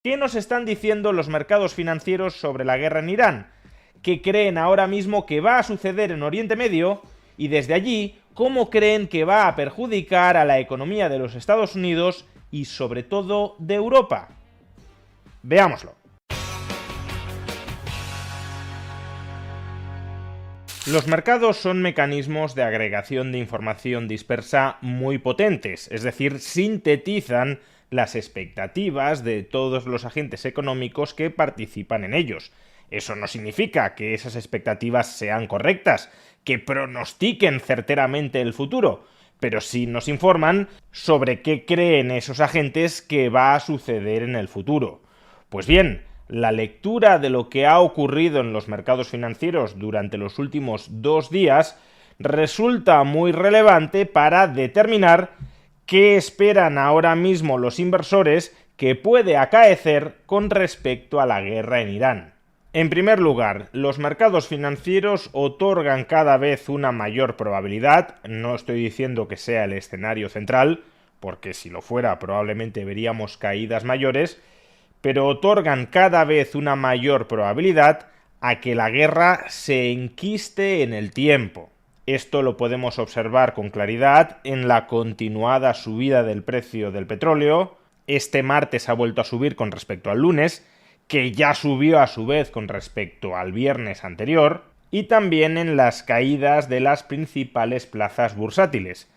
¿Qué nos están diciendo los mercados financieros sobre la guerra en Irán? ¿Qué creen ahora mismo que va a suceder en Oriente Medio? Y desde allí, ¿cómo creen que va a perjudicar a la economía de los Estados Unidos y sobre todo de Europa? Veámoslo. Los mercados son mecanismos de agregación de información dispersa muy potentes, es decir, sintetizan las expectativas de todos los agentes económicos que participan en ellos. Eso no significa que esas expectativas sean correctas, que pronostiquen certeramente el futuro, pero sí nos informan sobre qué creen esos agentes que va a suceder en el futuro. Pues bien, la lectura de lo que ha ocurrido en los mercados financieros durante los últimos 2 días resulta muy relevante para determinar qué esperan ahora mismo los inversores que puede acaecer con respecto a la guerra en Irán. En primer lugar, los mercados financieros otorgan cada vez una mayor probabilidad, no estoy diciendo que sea el escenario central, porque si lo fuera probablemente veríamos caídas mayores, pero otorgan cada vez una mayor probabilidad a que la guerra se enquiste en el tiempo. Esto lo podemos observar con claridad en la continuada subida del precio del petróleo. Este martes ha vuelto a subir con respecto al lunes, que ya subió a su vez con respecto al viernes anterior, y también en las caídas de las principales plazas bursátiles,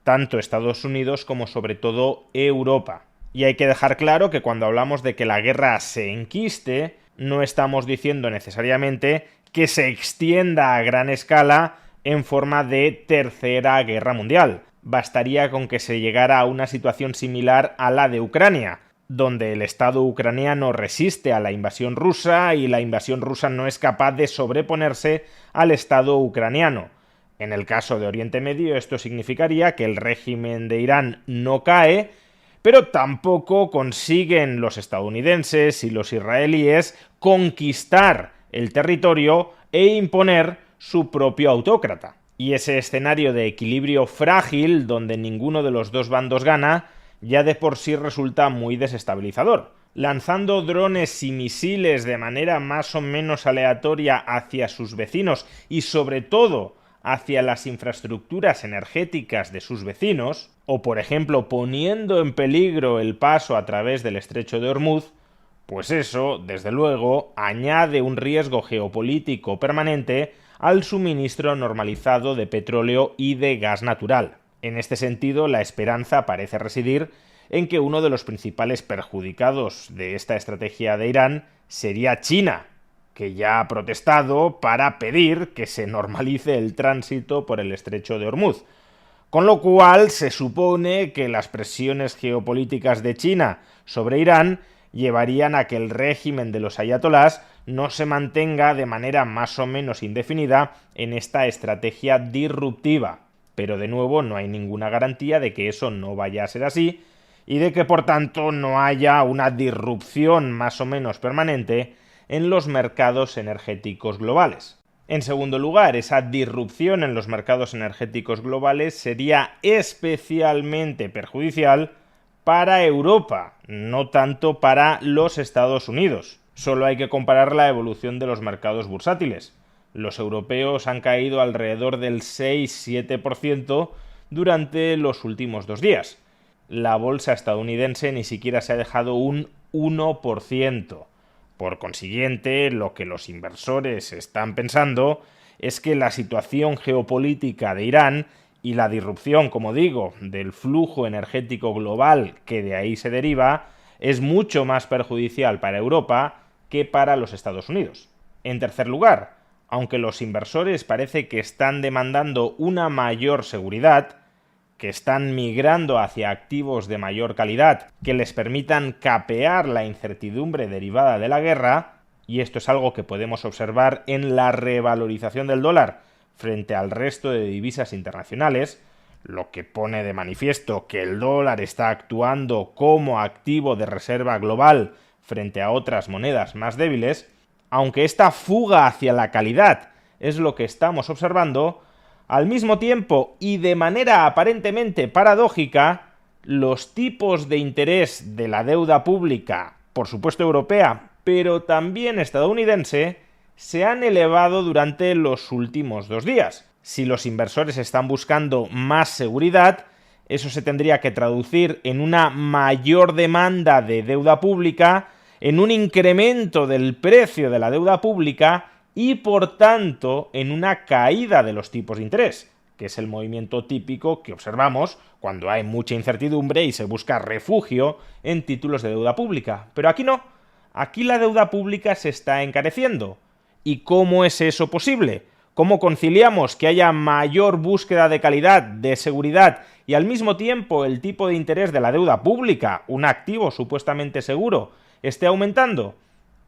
tanto Estados Unidos como sobre todo Europa. Y hay que dejar claro que cuando hablamos de que la guerra se enquiste, no estamos diciendo necesariamente que se extienda a gran escala en forma de tercera guerra mundial. Bastaría con que se llegara a una situación similar a la de Ucrania, donde el Estado ucraniano resiste a la invasión rusa y la invasión rusa no es capaz de sobreponerse al Estado ucraniano. En el caso de Oriente Medio, esto significaría que el régimen de Irán no cae, pero tampoco consiguen los estadounidenses y los israelíes conquistar el territorio e imponer su propio autócrata. Y ese escenario de equilibrio frágil, donde ninguno de los dos bandos gana, ya de por sí resulta muy desestabilizador. Lanzando drones y misiles de manera más o menos aleatoria hacia sus vecinos y sobre todo hacia las infraestructuras energéticas de sus vecinos, o por ejemplo poniendo en peligro el paso a través del estrecho de Hormuz, pues eso, desde luego, añade un riesgo geopolítico permanente al suministro normalizado de petróleo y de gas natural. En este sentido, la esperanza parece residir en que uno de los principales perjudicados de esta estrategia de Irán sería China, que ya ha protestado para pedir que se normalice el tránsito por el estrecho de Hormuz. Con lo cual se supone que las presiones geopolíticas de China sobre Irán llevarían a que el régimen de los ayatolás no se mantenga de manera más o menos indefinida en esta estrategia disruptiva. Pero de nuevo no hay ninguna garantía de que eso no vaya a ser así y de que por tanto no haya una disrupción más o menos permanente en los mercados energéticos globales. En segundo lugar, esa disrupción en los mercados energéticos globales sería especialmente perjudicial para Europa, no tanto para los Estados Unidos. Solo hay que comparar la evolución de los mercados bursátiles. Los europeos han caído alrededor del 6-7% durante los últimos 2 días. La bolsa estadounidense ni siquiera se ha dejado un 1%. Por consiguiente, lo que los inversores están pensando es que la situación geopolítica de Irán y la disrupción, como digo, del flujo energético global que de ahí se deriva, es mucho más perjudicial para Europa que para los Estados Unidos. En tercer lugar, aunque los inversores parece que están demandando una mayor seguridad, que están migrando hacia activos de mayor calidad, que les permitan capear la incertidumbre derivada de la guerra, y esto es algo que podemos observar en la revalorización del dólar frente al resto de divisas internacionales, lo que pone de manifiesto que el dólar está actuando como activo de reserva global frente a otras monedas más débiles, aunque esta fuga hacia la calidad es lo que estamos observando, al mismo tiempo y de manera aparentemente paradójica, los tipos de interés de la deuda pública por supuesto europea, pero también estadounidense, se han elevado durante los últimos 2 días. Si los inversores están buscando más seguridad, eso se tendría que traducir en una mayor demanda de deuda pública, en un incremento del precio de la deuda pública y, por tanto, en una caída de los tipos de interés, que es el movimiento típico que observamos cuando hay mucha incertidumbre y se busca refugio en títulos de deuda pública. Pero aquí no. Aquí la deuda pública se está encareciendo. ¿Y cómo es eso posible? ¿Cómo conciliamos que haya mayor búsqueda de calidad, de seguridad y al mismo tiempo el tipo de interés de la deuda pública, un activo supuestamente seguro, esté aumentando?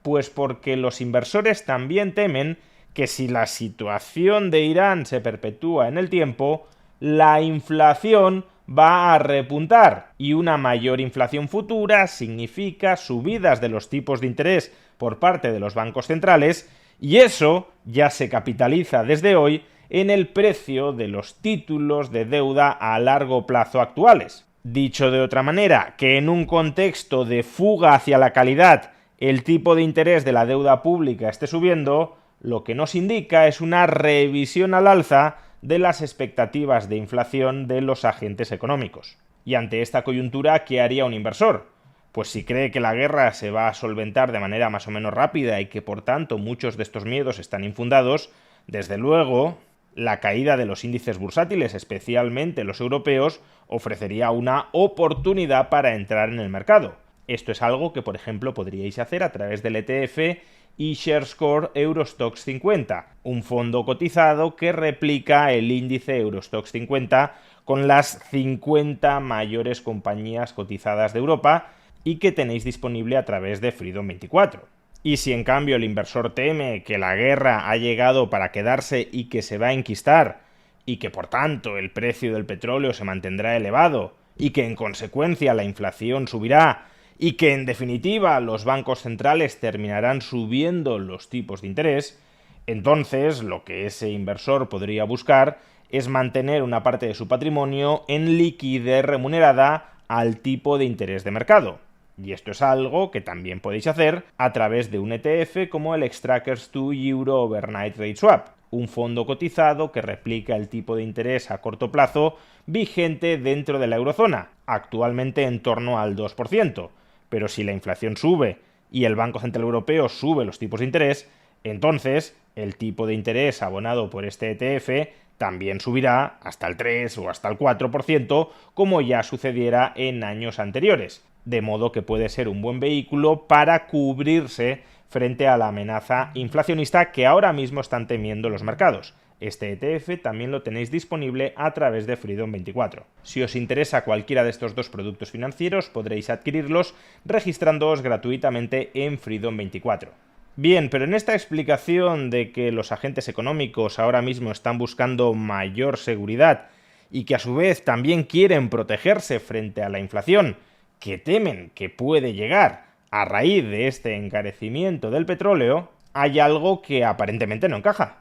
Pues porque los inversores también temen que si la situación de Irán se perpetúa en el tiempo, la inflación va a repuntar y una mayor inflación futura significa subidas de los tipos de interés por parte de los bancos centrales y eso ya se capitaliza desde hoy en el precio de los títulos de deuda a largo plazo actuales. Dicho de otra manera, que en un contexto de fuga hacia la calidad el tipo de interés de la deuda pública esté subiendo, lo que nos indica es una revisión al alza de las expectativas de inflación de los agentes económicos. Y ante esta coyuntura, ¿qué haría un inversor? Pues si cree que la guerra se va a solventar de manera más o menos rápida y que por tanto muchos de estos miedos están infundados, desde luego la caída de los índices bursátiles, especialmente los europeos, ofrecería una oportunidad para entrar en el mercado. Esto es algo que, por ejemplo, podríais hacer a través del ETF iShares Core Eurostoxx 50, un fondo cotizado que replica el índice Eurostoxx 50 con las 50 mayores compañías cotizadas de Europa y que tenéis disponible a través de Freedom 24. Y si en cambio el inversor teme que la guerra ha llegado para quedarse y que se va a enquistar, y que por tanto el precio del petróleo se mantendrá elevado, y que en consecuencia la inflación subirá, y que en definitiva los bancos centrales terminarán subiendo los tipos de interés, entonces lo que ese inversor podría buscar es mantener una parte de su patrimonio en liquidez remunerada al tipo de interés de mercado. Y esto es algo que también podéis hacer a través de un ETF como el Xtrackers 2 Euro Overnight Rate Swap, un fondo cotizado que replica el tipo de interés a corto plazo vigente dentro de la eurozona, actualmente en torno al 2%. Pero si la inflación sube y el Banco Central Europeo sube los tipos de interés, entonces el tipo de interés abonado por este ETF también subirá hasta el 3 o hasta el 4%, como ya sucediera en años anteriores. De modo que puede ser un buen vehículo para cubrirse frente a la amenaza inflacionista que ahora mismo están temiendo los mercados. Este ETF también lo tenéis disponible a través de Freedom 24. Si os interesa cualquiera de estos dos productos financieros, podréis adquirirlos registrándoos gratuitamente en Freedom 24. Bien, pero en esta explicación de que los agentes económicos ahora mismo están buscando mayor seguridad y que a su vez también quieren protegerse frente a la inflación, que temen que puede llegar a raíz de este encarecimiento del petróleo, hay algo que aparentemente no encaja.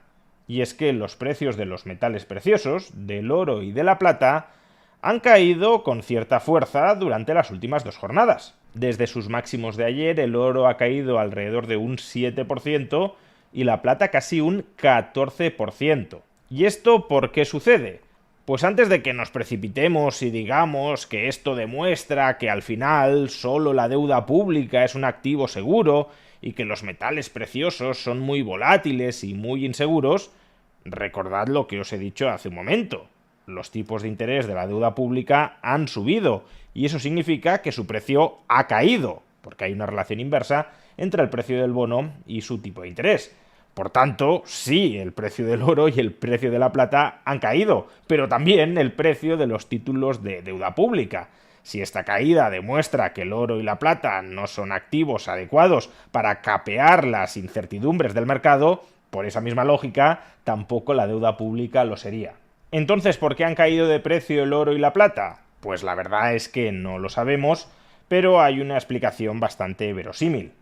Y es que los precios de los metales preciosos, del oro y de la plata, han caído con cierta fuerza durante las últimas 2 jornadas. Desde sus máximos de ayer, el oro ha caído alrededor de un 7% y la plata casi un 14%. ¿Y esto por qué sucede? Pues antes de que nos precipitemos y digamos que esto demuestra que al final solo la deuda pública es un activo seguro y que los metales preciosos son muy volátiles y muy inseguros, recordad lo que os he dicho hace un momento. Los tipos de interés de la deuda pública han subido y eso significa que su precio ha caído, porque hay una relación inversa entre el precio del bono y su tipo de interés. Por tanto, sí, el precio del oro y el precio de la plata han caído, pero también el precio de los títulos de deuda pública. Si esta caída demuestra que el oro y la plata no son activos adecuados para capear las incertidumbres del mercado, por esa misma lógica, tampoco la deuda pública lo sería. Entonces, ¿por qué han caído de precio el oro y la plata? Pues la verdad es que no lo sabemos, pero hay una explicación bastante verosímil.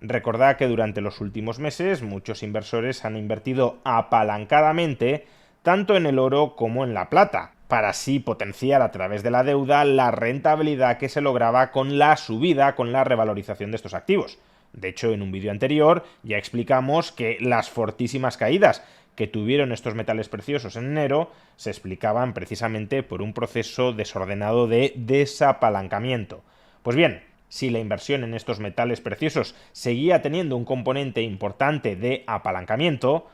Recordad que durante los últimos meses muchos inversores han invertido apalancadamente tanto en el oro como en la plata, para así potenciar a través de la deuda la rentabilidad que se lograba con la subida, con la revalorización de estos activos. De hecho, en un vídeo anterior ya explicamos que las fortísimas caídas que tuvieron estos metales preciosos en enero se explicaban precisamente por un proceso desordenado de desapalancamiento. Pues bien, si la inversión en estos metales preciosos seguía teniendo un componente importante de apalancamiento,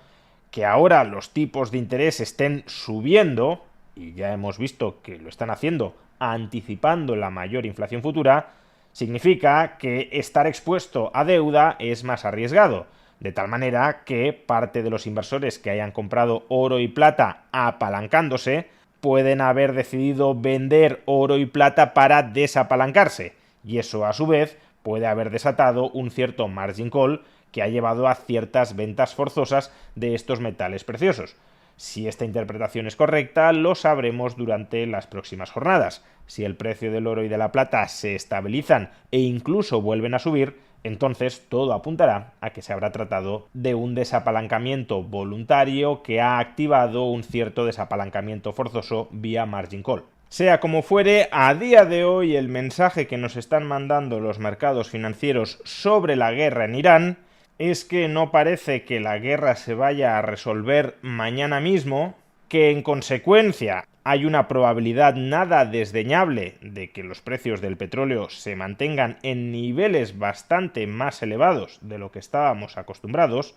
que ahora los tipos de interés estén subiendo, y ya hemos visto que lo están haciendo anticipando la mayor inflación futura, significa que estar expuesto a deuda es más arriesgado, de tal manera que parte de los inversores que hayan comprado oro y plata apalancándose pueden haber decidido vender oro y plata para desapalancarse, y eso a su vez puede haber desatado un cierto margin call que ha llevado a ciertas ventas forzosas de estos metales preciosos. Si esta interpretación es correcta, lo sabremos durante las próximas jornadas. Si el precio del oro y de la plata se estabilizan e incluso vuelven a subir, entonces todo apuntará a que se habrá tratado de un desapalancamiento voluntario que ha activado un cierto desapalancamiento forzoso vía margin call. Sea como fuere, a día de hoy el mensaje que nos están mandando los mercados financieros sobre la guerra en Irán es que no parece que la guerra se vaya a resolver mañana mismo, que en consecuencia hay una probabilidad nada desdeñable de que los precios del petróleo se mantengan en niveles bastante más elevados de lo que estábamos acostumbrados,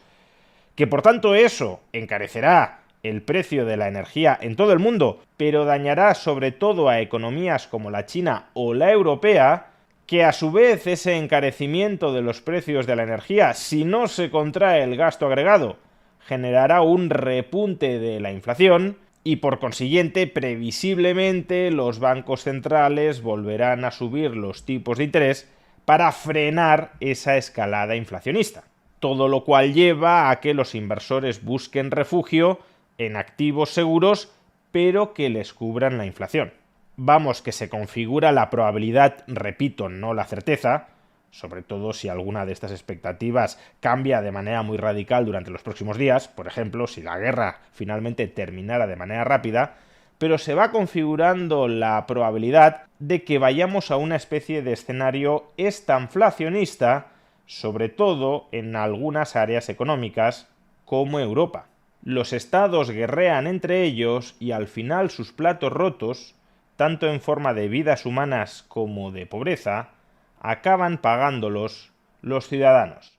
que por tanto eso encarecerá el precio de la energía en todo el mundo, pero dañará sobre todo a economías como la China o la europea, que a su vez ese encarecimiento de los precios de la energía, si no se contrae el gasto agregado, generará un repunte de la inflación y por consiguiente, previsiblemente, los bancos centrales volverán a subir los tipos de interés para frenar esa escalada inflacionista. Todo lo cual lleva a que los inversores busquen refugio en activos seguros, pero que les cubran la inflación. Vamos, que se configura la probabilidad, repito, no la certeza, sobre todo si alguna de estas expectativas cambia de manera muy radical durante los próximos días, por ejemplo, si la guerra finalmente terminara de manera rápida, pero se va configurando la probabilidad de que vayamos a una especie de escenario estanflacionista, sobre todo en algunas áreas económicas como Europa. Los estados guerrean entre ellos y al final sus platos rotos, tanto en forma de vidas humanas como de pobreza, acaban pagándolos los ciudadanos.